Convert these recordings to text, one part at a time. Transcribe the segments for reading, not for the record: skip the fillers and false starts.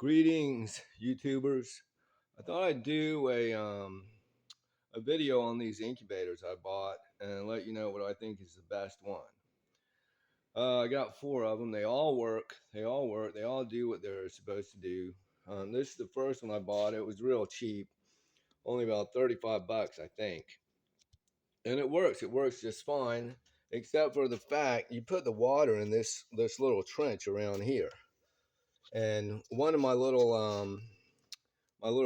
Greetings, YouTubers. I thought I'd do a video on these incubators I bought and let you know what I think is the best one. I got 4 of them. They all work. They all work. They all do what they're supposed to do. This is the first one I bought. It was real cheap, only about 35 bucks, I think. And it works. It works just fine, except for the fact you put the water in this little trench around here, and one of my little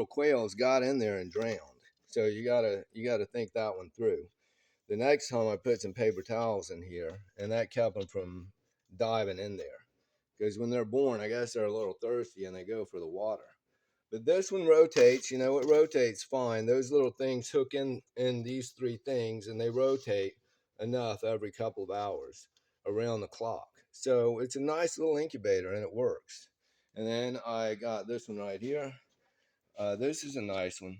quails got in there and drowned. So you gotta think that one through. The next time I put some paper towels in here, and that kept them from diving in there. Because when they're born, I guess they're a little thirsty and they go for the water. But this one rotates, it rotates fine. Those little things hook in these 3 things and they rotate enough every couple of hours around the clock. So it's a nice little incubator and it works. And then I got this one right here. This is a nice one.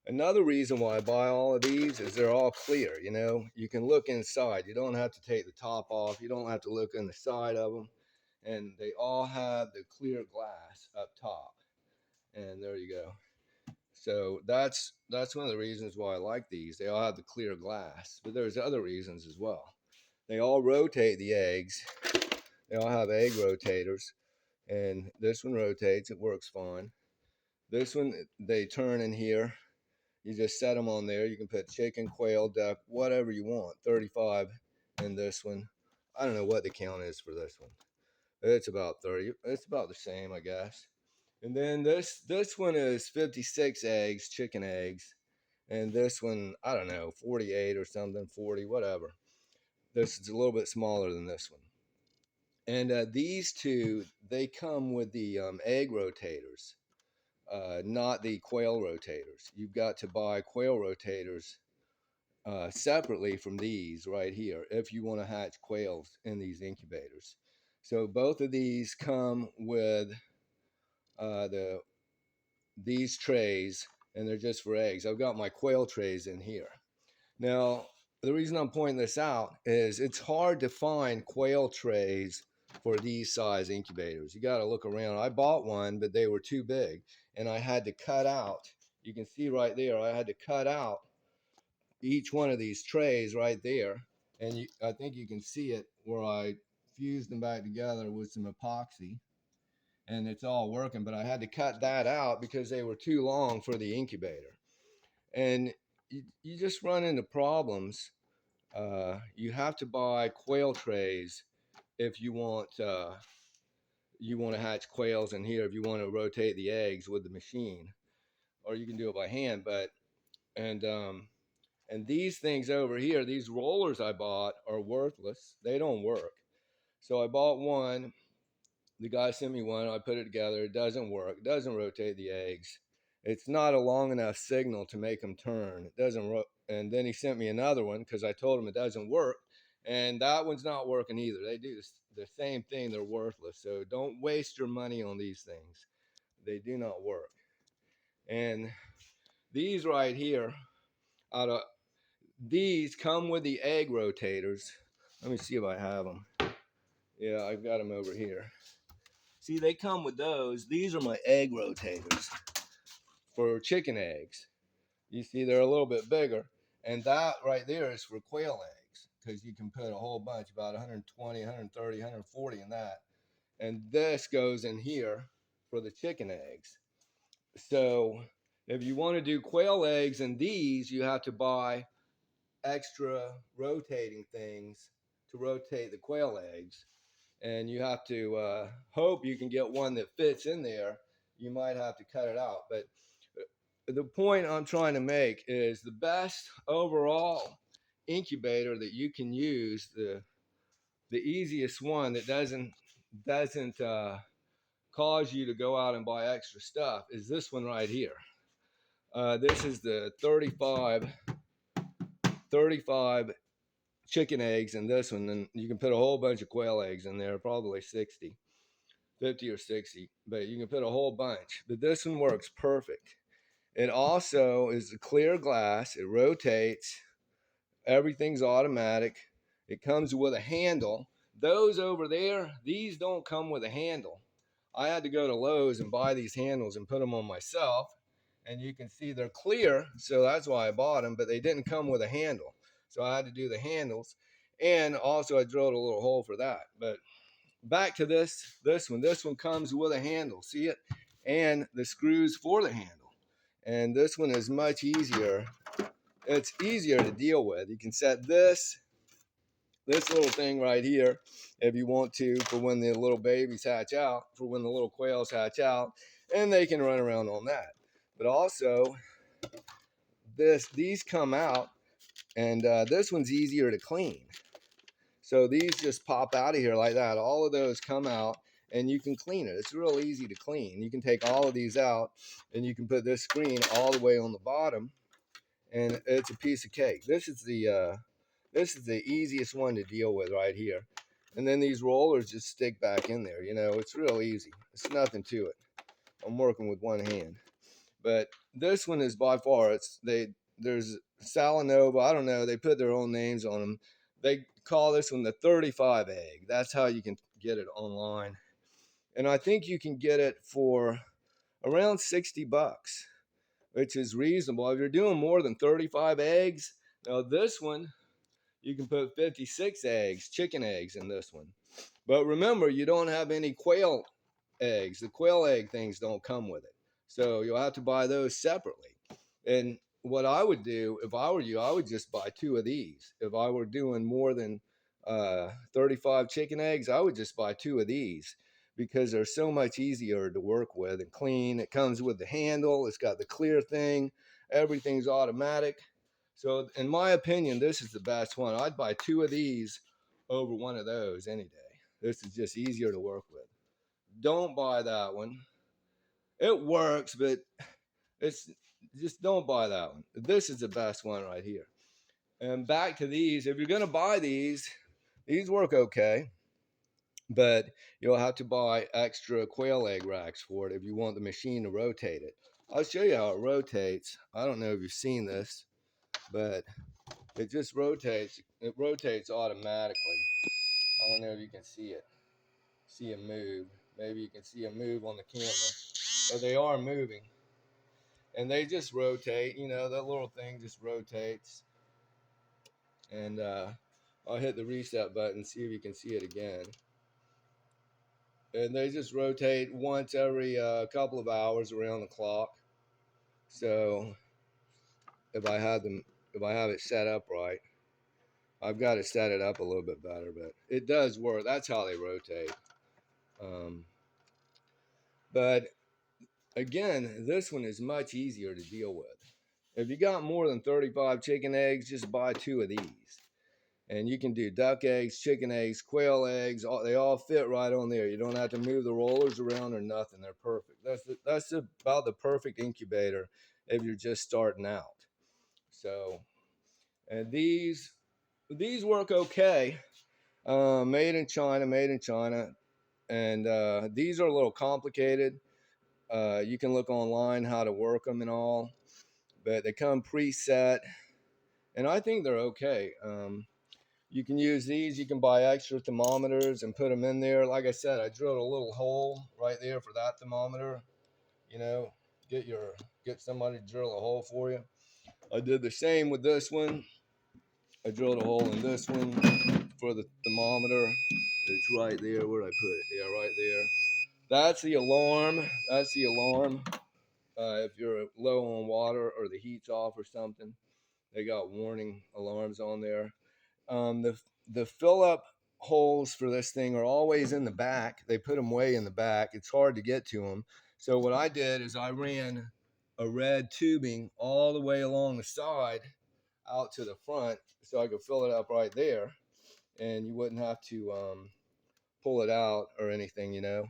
Another reason why I buy all of these is they're all clear. You can look inside. You don't have to take the top off. You don't have to look in the side of them. And they all have the clear glass up top. And there you go. So that's one of the reasons why I like these. They all have the clear glass. But there's other reasons as well. They all rotate the eggs. They all have egg rotators. And this one rotates. It works fine. This one, they turn in here. You just set them on there. You can put chicken, quail, duck, whatever you want. 35 in this one. I don't know what the count is for this one. It's about 30. It's about the same, I guess. And then this one is 56 eggs, chicken eggs. And this one, I don't know, 48 or something, 40, whatever. This is a little bit smaller than this one. And these two, they come with the egg rotators. Not the quail rotators. You've got to buy quail rotators separately from these right here if you want to hatch quails in these incubators. So both of these come with these trays, and they're just for eggs. I've got my quail trays in here. Now, the reason I'm pointing this out is it's hard to find quail trays for these size incubators. You got to look around. I bought one, but they were too big, and I had to cut out. You can see right there, I had to cut out each one of these trays right there, and I think you can see it where I fused them back together with some epoxy, and it's all working. But I had to cut that out because they were too long for the incubator, and you just run into problems. You have to buy quail trays if you want to hatch quails in here, if you want to rotate the eggs with the machine, or you can do it by hand. And these things over here, these rollers I bought are worthless. They don't work. So I bought one. The guy sent me one. I put it together. It doesn't work. It doesn't rotate the eggs. It's not a long enough signal to make them turn. It doesn't. And then he sent me another one because I told him it doesn't work. And that one's not working either. They do the same thing. They're worthless. So don't waste your money on these things. They do not work. And these right here, out of these come with the egg rotators. Let me see if I have them. Yeah, I've got them over here. See, they come with those. These are my egg rotators for chicken eggs. You see, they're a little bit bigger. And that right there is for quail eggs, because you can put a whole bunch, about 120, 130, 140 in that. And this goes in here for the chicken eggs. So if you want to do quail eggs in these, you have to buy extra rotating things to rotate the quail eggs. And you have to hope you can get one that fits in there. You might have to cut it out. But the point I'm trying to make is the best overall incubator that you can use, the easiest one that doesn't cause you to go out and buy extra stuff, is this one right here. This is the 35 chicken eggs in this one, and you can put a whole bunch of quail eggs in there, probably 50 or 60, but you can put a whole bunch. But this one works perfect. It also is a clear glass. It rotates. Everything's automatic. It comes with a handle. Those over there, these don't come with a handle. I had to go to Lowe's and buy these handles and put them on myself. And you can see they're clear, so that's why I bought them, but they didn't come with a handle. So I had to do the handles. And also I drilled a little hole for that. But back to this one. This one comes with a handle, see it? And the screws for the handle. And this one is much easier. It's easier to deal with. You can set this little thing right here if you want to, for when the little babies hatch out, for when the little quails hatch out, and they can run around on that. But also these come out, and this one's easier to clean. So these just pop out of here like that. All of those come out and you can clean it. It's real easy to clean. You can take all of these out and you can put this screen all the way on the bottom, and it's a piece of cake. This is the easiest one to deal with right here. And then these rollers just stick back in there. You know, it's real easy. It's nothing to it. I'm working with one hand. But this one is by far, there's Salanova, I don't know, they put their own names on them. They call this one the 35 egg. That's how you can get it online. And I think you can get it for around 60 bucks, which is reasonable. If you're doing more than 35 eggs, now this one, you can put 56 eggs, chicken eggs in this one. But remember, you don't have any quail eggs. The quail egg things don't come with it. So you'll have to buy those separately. And what I would do if I were you, I would just buy 2 of these. If I were doing more than 35 chicken eggs, I would just buy 2 of these because they're so much easier to work with and clean. It comes with the handle. It's got the clear thing. Everything's automatic. So in my opinion, this is the best one. I'd buy 2 of these over one of those any day. This is just easier to work with. Don't buy that one. It works, but it's just don't buy that one. This is the best one right here. And back to these, if you're going to buy these work okay, but you'll have to buy extra quail egg racks for it if you want the machine to rotate it. I'll show you how it rotates. I don't know if you've seen this, but it just rotates. It rotates automatically. I don't know if you can see it move. Maybe you can see it move on the camera, but they are moving. And they just rotate, you know, that little thing just rotates. And I'll hit the reset button, see if you can see it again. And they just rotate once every couple of hours around the clock. So if I have it set up right, I've got to set it up a little bit better, but it does work. That's how they rotate. But again, this one is much easier to deal with. If you got more than 35 chicken eggs, just buy 2 of these. And you can do duck eggs, chicken eggs, quail eggs. They all fit right on there. You don't have to move the rollers around or nothing. They're perfect. That's about the perfect incubator if you're just starting out. So, and these work okay. Made in China. And these are a little complicated. You can look online how to work them and all, but they come preset, and I think they're okay. You can use these. You can buy extra thermometers and put them in there. Like I said, I drilled a little hole right there for that thermometer. You know, get somebody to drill a hole for you. I did the same with this one. I drilled a hole in this one for the thermometer. It's right there. Where did I put it? Yeah, right there. That's the alarm. That's the alarm. If you're low on water or the heat's off or something, they got warning alarms on there. The fill up holes for this thing are always in the back. They put them way in the back. It's hard to get to them. So what I did is I ran a red tubing all the way along the side out to the front so I could fill it up right there, and you wouldn't have to pull it out or anything, you know.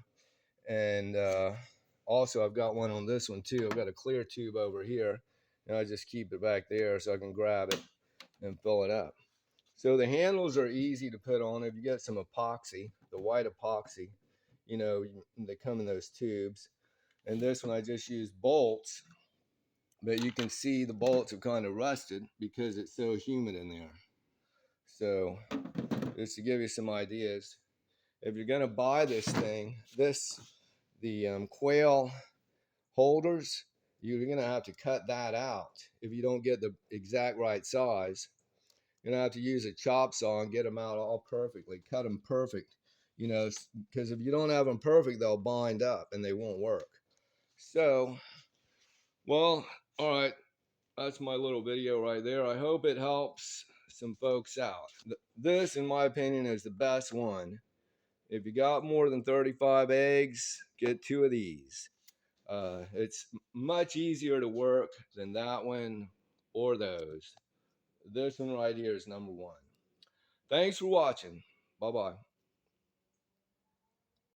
And also I've got one on this one too. I've got a clear tube over here, and I just keep it back there so I can grab it and fill it up. So the handles are easy to put on. If you get some epoxy, the white epoxy, you know, they come in those tubes. And this one I just used bolts, but you can see the bolts have kind of rusted because it's so humid in there. So just to give you some ideas, if you're going to buy this thing, the quail holders, you're going to have to cut that out. If you don't get the exact right size, you're going to have to use a chop saw and get them out all perfectly, cut them perfect, because if you don't have them perfect, they'll bind up and they won't work. So, well, all right, that's my little video right there. I hope it helps some folks out. This, in my opinion, is the best one. If you got more than 35 eggs, get 2 of these. It's much easier to work than that one or those. This one right here is number one. Thanks for watching. Bye bye.